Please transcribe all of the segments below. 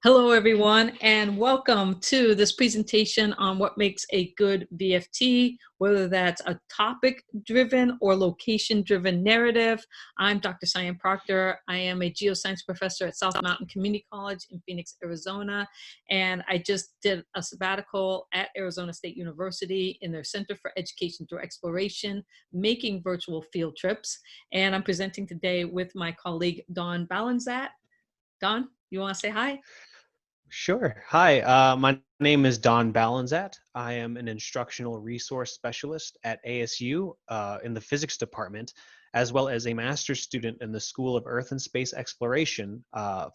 Hello, everyone, and welcome to this presentation on what makes a good VFT, whether that's a topic-driven or location-driven narrative. I'm Dr. Cyan Proctor. I am a geoscience professor at South Mountain Community College in Phoenix, Arizona, and I just did a sabbatical at Arizona State University in their Center for Education Through Exploration, making virtual field trips. And I'm presenting today with my colleague, Dawn Balanzat. Dawn, you want to say hi? Sure. Hi, my name is Don Balanzat. I am an instructional resource specialist at ASU in the physics department, as well as a master's student in the School of Earth and Space Exploration,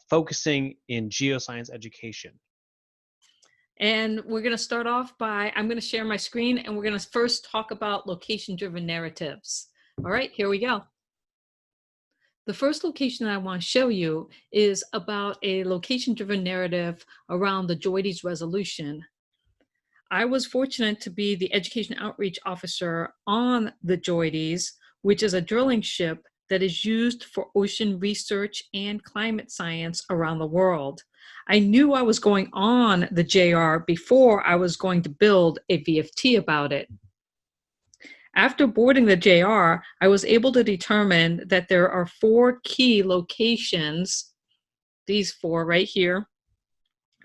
focusing in geoscience education. And we're going to start off by, I'm going to share my screen and we're going to first talk about location-driven narratives. All right, here we go. The first location I want to show you is about a location-driven narrative around the JOIDES resolution. I was fortunate to be the education outreach officer on the JOIDES, which is a drilling ship that is used for ocean research and climate science around the world. I knew I was going on the JR before I was going to build a VFT about it. After boarding the JR, I was able to determine that there are 4 key locations, these 4 right here,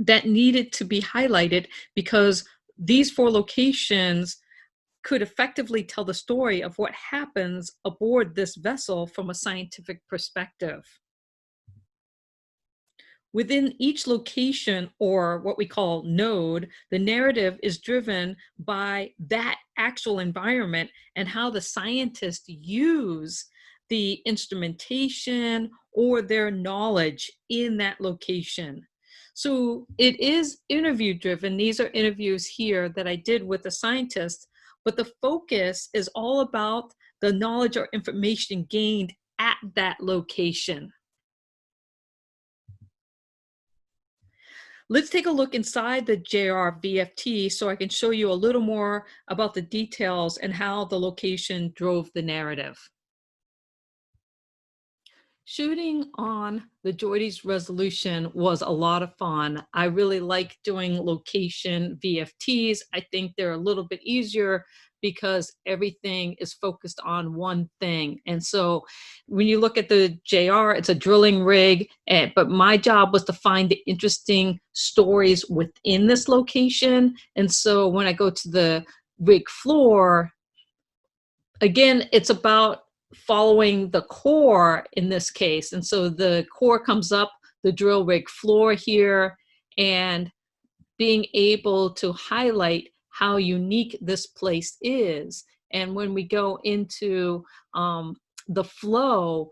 that needed to be highlighted because these 4 locations could effectively tell the story of what happens aboard this vessel from a scientific perspective. Within each location, or what we call node, the narrative is driven by that actual environment and how the scientists use the instrumentation or their knowledge in that location. So it is interview driven. These are interviews here that I did with the scientists, but the focus is all about the knowledge or information gained at that location. Let's take a look inside the JR VFT so I can show you a little more about the details and how the location drove the narrative. Shooting on the JOIDES resolution was a lot of fun. I really like doing location VFTs. I think they're a little bit easier because everything is focused on one thing. And so when you look at the JR, it's a drilling rig, but my job was to find the interesting stories within this location. And so when I go to the rig floor, again, it's about following the core in this case. And so the core comes up the drill rig floor here and being able to highlight how unique this place is. And when we go into the flow,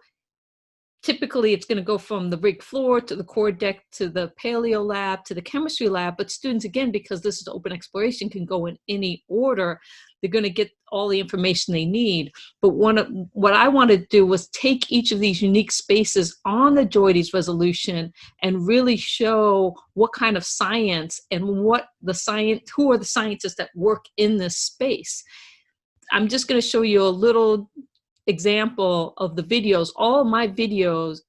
typically it's going to go from the rig floor to the core deck to the paleo lab to the chemistry lab, but students, again, because this is open exploration, can go in any order. They're going to get all the information they need. But what I wanted to do was take each of these unique spaces on the JOIDES resolution and really show what kind of science and who are the scientists that work in this space. I'm just going to show you a little example of the videos. All my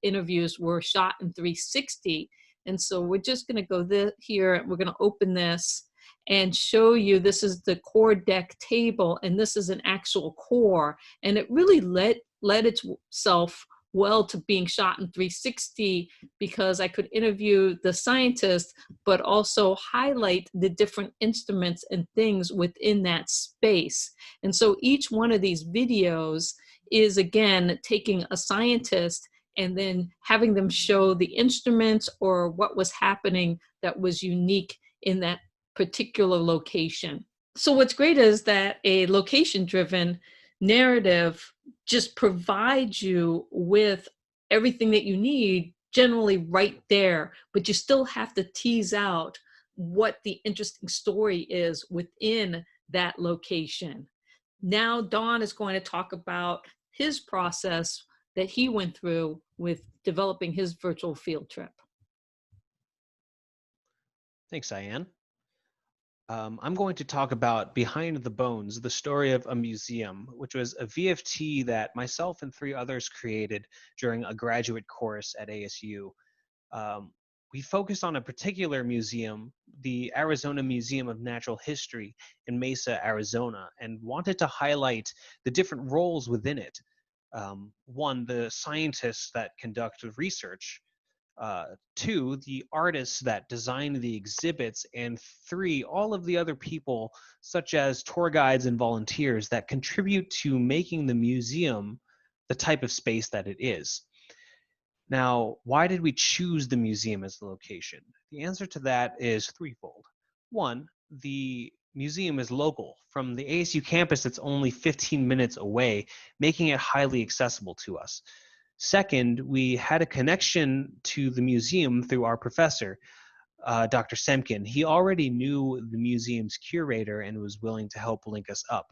interviews were shot in 360. And so we're just going to go here. We're going to open this and show you, this is the core deck table, and this is an actual core. And it really led itself well to being shot in 360 because I could interview the scientists, but also highlight the different instruments and things within that space. And so each one of these videos is, again, taking a scientist and then having them show the instruments or what was happening that was unique in that particular location. So what's great is that a location-driven narrative just provides you with everything that you need generally right there, but you still have to tease out what the interesting story is within that location. Now Don is going to talk about his process that he went through with developing his virtual field trip. Thanks, Cyan. I'm going to talk about Behind the Bones, the story of a museum, which was a VFT that myself and 3 others created during a graduate course at ASU. we focused on a particular museum, the Arizona Museum of Natural History in Mesa, Arizona, and wanted to highlight the different roles within it. One, the scientists that conduct research, two, the artists that design the exhibits, and three, all of the other people, such as tour guides and volunteers, that contribute to making the museum the type of space that it is. Now, why did we choose the museum as the location? The answer to that is threefold. One, the museum is local. From the ASU campus, it's only 15 minutes away, making it highly accessible to us. Second, we had a connection to the museum through our professor, Dr. Semkin. He already knew the museum's curator and was willing to help link us up.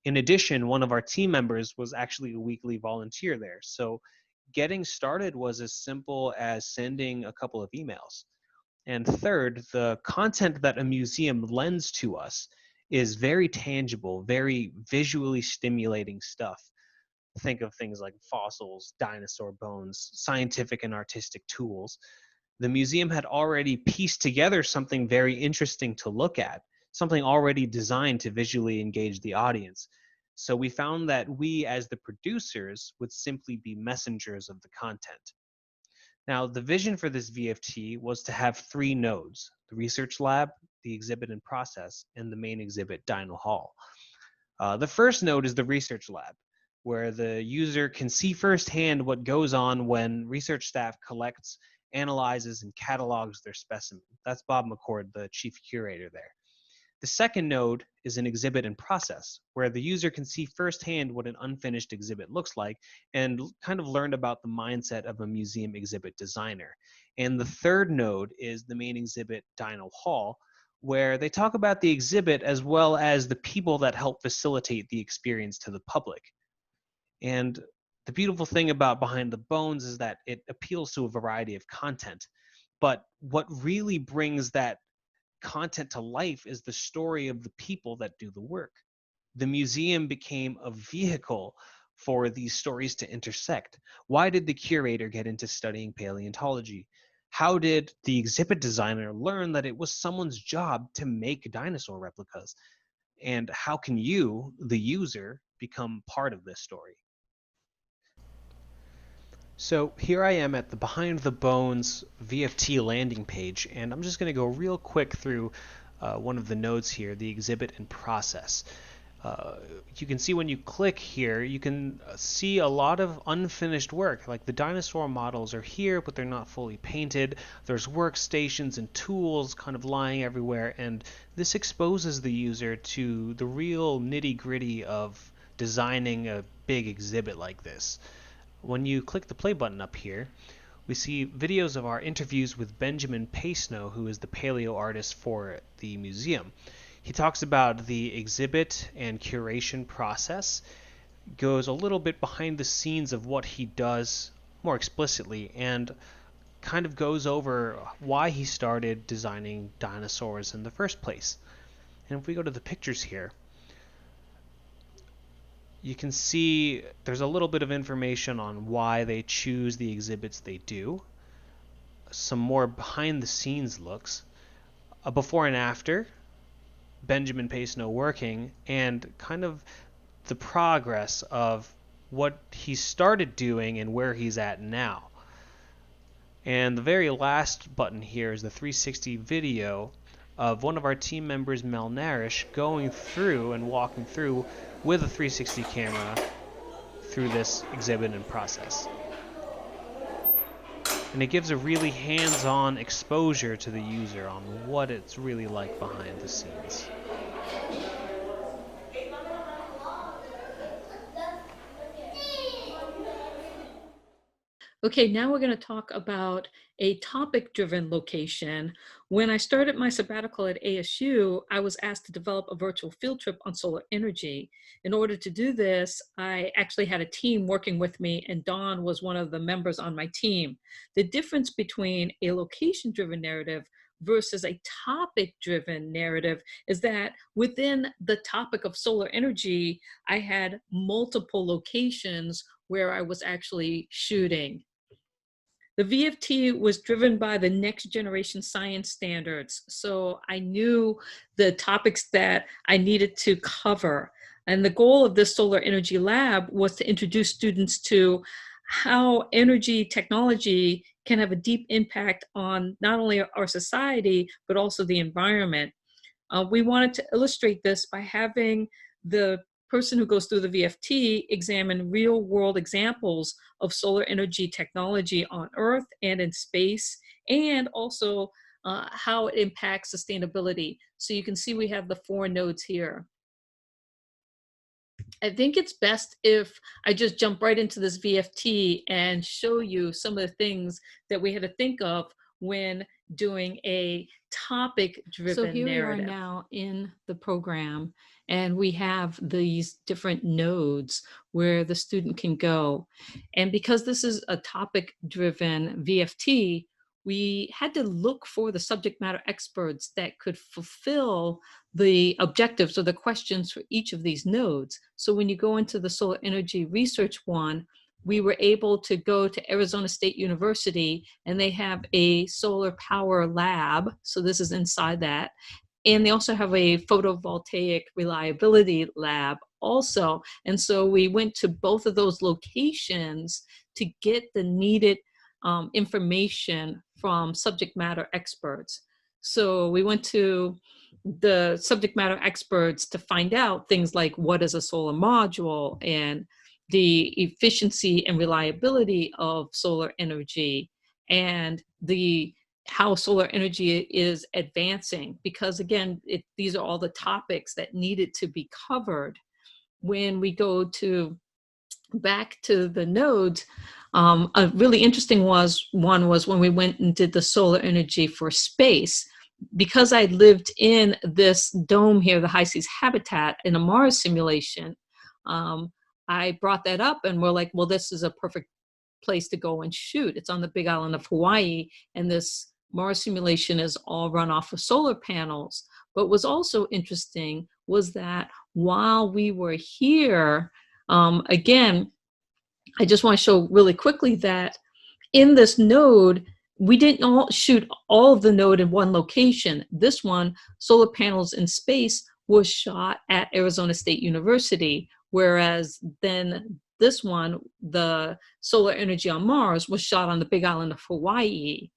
In addition, one of our team members was actually a weekly volunteer there. So getting started was as simple as sending a couple of emails. And third, the content that a museum lends to us is very tangible, very visually stimulating stuff. Think of things like fossils, dinosaur bones, scientific and artistic tools. The museum had already pieced together something very interesting to look at, something already designed to visually engage the audience. So we found that we, as the producers, would simply be messengers of the content. Now, the vision for this VFT was to have three nodes: the research lab, the exhibit and process, and the main exhibit, Dino Hall. The first node is the research lab, where the user can see firsthand what goes on when research staff collects, analyzes, and catalogs their specimen. That's Bob McCord, the chief curator there. The second node is an exhibit and process, where the user can see firsthand what an unfinished exhibit looks like and kind of learn about the mindset of a museum exhibit designer. And the third node is the main exhibit, Dino Hall, where they talk about the exhibit as well as the people that help facilitate the experience to the public. And the beautiful thing about Behind the Bones is that it appeals to a variety of content. But what really brings that content to life is the story of the people that do the work. The museum became a vehicle for these stories to intersect. Why did the curator get into studying paleontology? How did the exhibit designer learn that it was someone's job to make dinosaur replicas? And how can you, the user, become part of this story? So here I am at the Behind the Bones VFT landing page, and I'm just going to go real quick through one of the nodes here, the exhibit and process. You can see when you click here, you can see a lot of unfinished work. Like the dinosaur models are here, but they're not fully painted. There's workstations and tools kind of lying everywhere, and this exposes the user to the real nitty-gritty of designing a big exhibit like this. When you click the play button up here, we see videos of our interviews with Benjamin Paisno, who is the paleo artist for the museum. He talks about the exhibit and curation process, goes a little bit behind the scenes of what he does more explicitly, and kind of goes over why he started designing dinosaurs in the first place. And if we go to the pictures here, you can see there's a little bit of information on why they choose the exhibits they do, some more behind the scenes looks, a before and after, Benjamin Paisno working, and kind of the progress of what he started doing and where he's at now. And the very last button here is the 360 video of one of our team members, Mel Narish, going through and walking through with a 360 camera through this exhibit and process. And it gives a really hands-on exposure to the user on what it's really like behind the scenes. Okay, now we're going to talk about a topic-driven location. When I started my sabbatical at ASU, I was asked to develop a virtual field trip on solar energy. In order to do this, I actually had a team working with me, and Dawn was one of the members on my team. The difference between a location-driven narrative versus a topic-driven narrative is that within the topic of solar energy, I had multiple locations where I was actually shooting. The VFT was driven by the next generation science standards. So I knew the topics that I needed to cover. And the goal of this solar energy lab was to introduce students to how energy technology can have a deep impact on not only our society, but also the environment. We wanted to illustrate this by having the person who goes through the VFT examine real world examples of solar energy technology on Earth and in space, and also how it impacts sustainability. So you can see we have the 4 nodes here. I think it's best if I just jump right into this VFT and show you some of the things that we had to think of when doing a topic-driven narrative. So here we are now in the program, and we have these different nodes where the student can go. And because this is a topic-driven VFT, we had to look for the subject matter experts that could fulfill the objectives or the questions for each of these nodes. So when you go into the solar energy research one, we were able to go to Arizona State University, and they have a solar power lab. So this is inside that. And they also have a photovoltaic reliability lab also. And so we went to both of those locations to get the needed information from subject matter experts. So we went to the subject matter experts to find out things like what is a solar module and the efficiency and reliability of solar energy and how solar energy is advancing, because again, these are all the topics that needed to be covered. When we go to back to the nodes, a really interesting one was when we went and did the solar energy for space. Because I lived in this dome here, the High Seas Habitat, in a Mars simulation, I brought that up, and we're like, well, this is a perfect place to go and shoot. It's on the Big Island of Hawaii, and this Mars simulation is all run off of solar panels. But what was also interesting was that while we were here, again, I just want to show really quickly that in this node, we didn't all shoot all of the node in one location. This one, solar panels in space, was shot at Arizona State University, whereas then this one, the solar energy on Mars, was shot on the Big Island of Hawaii.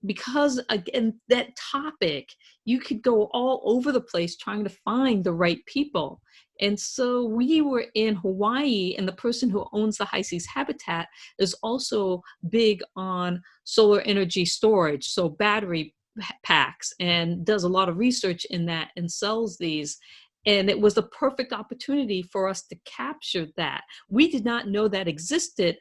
Because again, that topic, you could go all over the place trying to find the right people. And so we were in Hawaii, and the person who owns the High Seas Habitat is also big on solar energy storage, so battery packs, and does a lot of research in that and sells these. And it was the perfect opportunity for us to capture that. We did not know that existed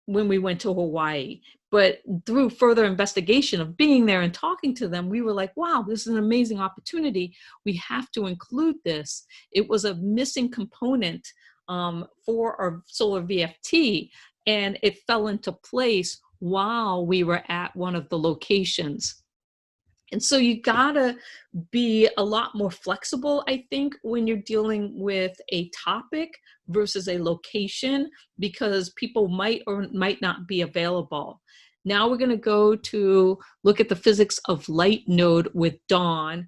when we went to Hawaii, but through further investigation of being there and talking to them, we were like, wow, this is an amazing opportunity. We have to include this. It was a missing component for our solar VFT, and it fell into place while we were at one of the locations. And so you gotta be a lot more flexible, I think, when you're dealing with a topic versus a location, because people might or might not be available. Now we're gonna go to look at the physics of light node with Don.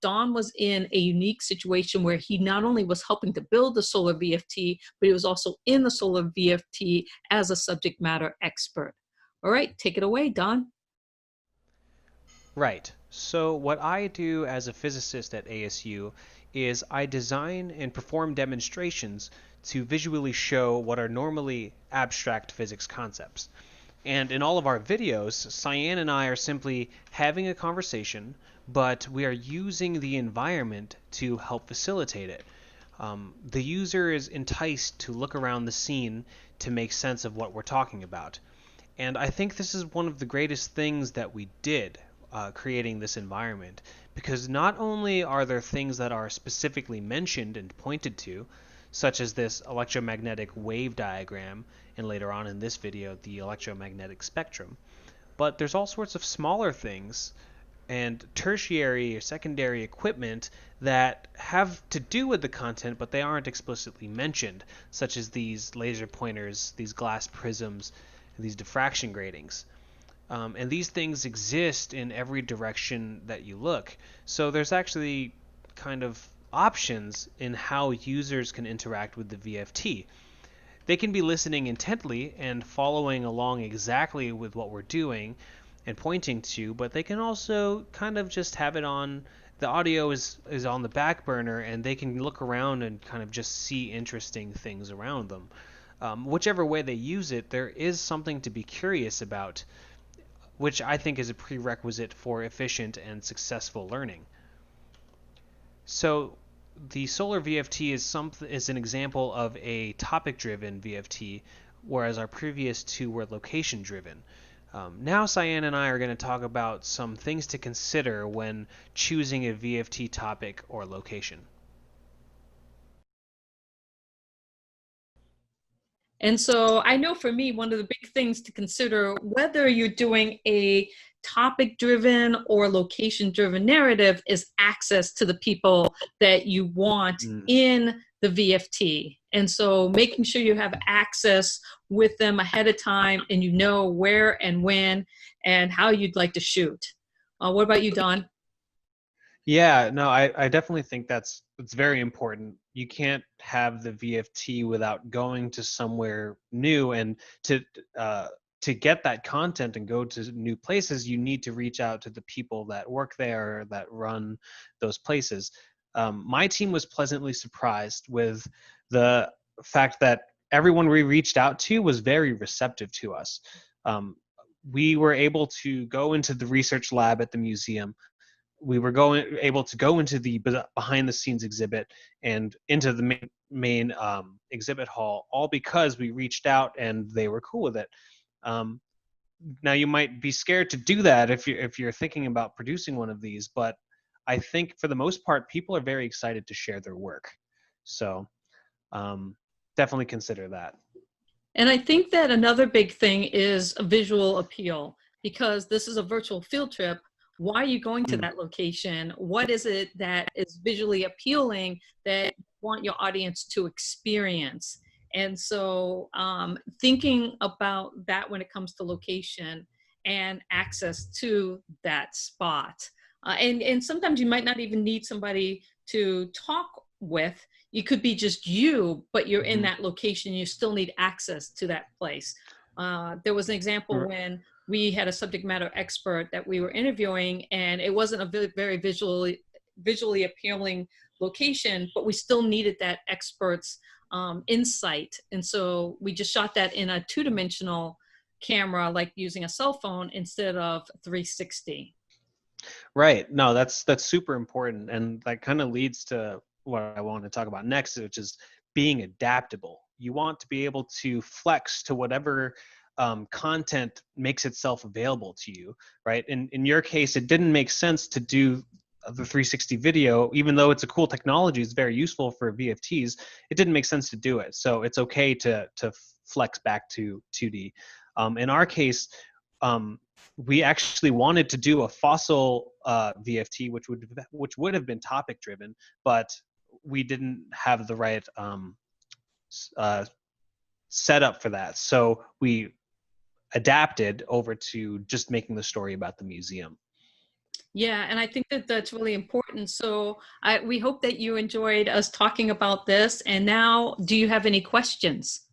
Don was in a unique situation where he not only was helping to build the solar VFT, but he was also in the solar VFT as a subject matter expert. All right, take it away, Don. Right. So what I do as a physicist at ASU is I design and perform demonstrations to visually show what are normally abstract physics concepts. And in all of our videos, Cyan and I are simply having a conversation, but we are using the environment to help facilitate it. The user is enticed to look around the scene to make sense of what we're talking about. And I think this is one of the greatest things that we did, creating this environment, because not only are there things that are specifically mentioned and pointed to, such as this electromagnetic wave diagram, and later on in this video, the electromagnetic spectrum, but there's all sorts of smaller things and tertiary or secondary equipment that have to do with the content, but they aren't explicitly mentioned, such as these laser pointers, these glass prisms, and these diffraction gratings. And these things exist in every direction that you look. So there's actually kind of options in how users can interact with the VFT. They can be listening intently and following along exactly with what we're doing and pointing to, but they can also kind of just have it on. The audio is on the back burner, and they can look around and kind of just see interesting things around them. Whichever way they use it, there is something to be curious about, which I think is a prerequisite for efficient and successful learning. So the Solar VFT is an example of a topic-driven VFT, whereas our previous two were location-driven. Now Cyan and I are going to talk about some things to consider when choosing a VFT topic or location. And so I know for me, one of the big things to consider, whether you're doing a topic driven or location driven narrative, is access to the people that you want Mm. in the VFT. And so making sure you have access with them ahead of time and you know where and when and how you'd like to shoot. What about you, Don? Yeah, no, I definitely think it's very important. You can't have the VFT without going to somewhere new, and uh, to get that content and go to new places, you need to reach out to the people that work there, that run those places. My team was pleasantly surprised with the fact that everyone we reached out to was very receptive to us. Um, we were able to go into the research lab at the museum. We were able to go into the behind the scenes exhibit and into the main exhibit hall, all because we reached out and they were cool with it. um, Now you might be scared to do that if you're thinking about producing one of these, but I think for the most part people are very excited to share their work. So um, definitely consider that. And I think that another big thing is a visual appeal, because this is a virtual field trip. Why are you going to Mm. that location? What is it that is visually appealing that you want your audience to experience? And so thinking about that when it comes to location and access to that spot. And sometimes you might not even need somebody to talk with. It could be just you, but you're in Mhm. that location. You still need access to that place. There was an example when we had a subject matter expert that we were interviewing, and it wasn't a very visually appealing location, but we still needed that expert's insight. And so we just shot that in a two-dimensional camera, like using a cell phone instead of 360. Right. No, that's super important, and that kind of leads to what I want to talk about next, which is being adaptable. You want to be able to flex to whatever content makes itself available to you, right? In your case, it didn't make sense to do the 360 video, even though it's a cool technology, it's very useful for VFTs. It didn't make sense to do it, so it's okay to flex back to 2D. In our case, um, we actually wanted to do a fossil VFT, which would have been topic driven, but we didn't have the right uh, setup for that. So we adapted over to just making the story about the museum. Yeah, and I think that that's really important. So we hope that you enjoyed us talking about this. And now, do you have any questions?